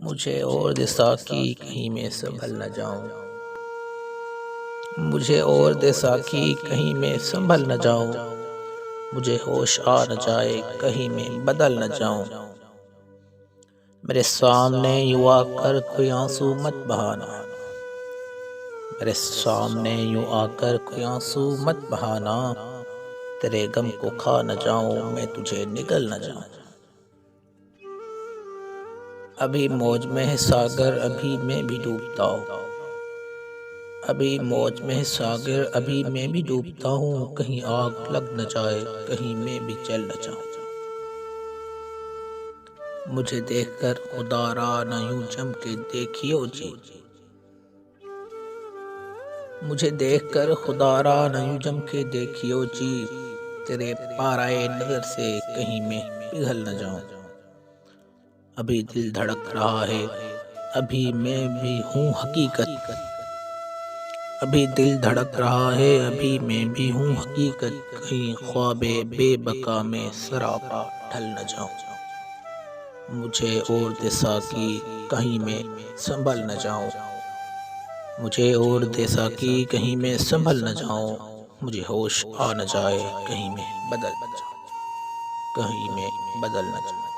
مجھے اور دسا کی کہیں میں سنبھل نہ جاؤں، مجھے اور دسا کی کہیں میں سنبھل نہ جاؤں، مجھے ہوش آ نہ جائے کہیں میں بدل نہ جاؤں۔ میرے سامنے یوں آ کر کوئی آنسو مت بہانا، میرے سامنے یوں آ کر کوئی آنسو مت بہانا، تیرے غم کو کھا نہ جاؤں میں تجھے نگل نہ جاؤں۔ ابھی موج میں ہے ساگر ابھی میں بھی ڈوبتا ہوں، ابھی موج میں ہے ساگر ابھی میں بھی ڈوبتا ہوں، کہیں آگ لگ نہ جائے کہیں میں بھی جل نہ جاؤں۔ مجھے دیکھ کر خدا را نہ یوں جم کے دیکھیو جی، مجھے دیکھ کر خدا را نہ یوں جم کے دیکھیو جی، تیرے پارائے نظر سے کہیں میں پگھل نہ جاؤں۔ ابھی دل دھڑک رہا ہے ابھی میں بھی ہوں حقیقت، ابھی دل دھڑک رہا ہے ابھی میں بھی ہوں حقیقت، کہیں خواب بے بقا میں سراپا ڈھل نہ جاؤں۔ مجھے اور دسا کی کہیں میں سنبھل نہ جاؤں، مجھے اور دسا کی کہیں میں سنبھل نہ جاؤں، مجھے ہوش آ نہ جائے کہیں میں بدل نہ جاؤں، کہیں میں بدل نہ جاؤں۔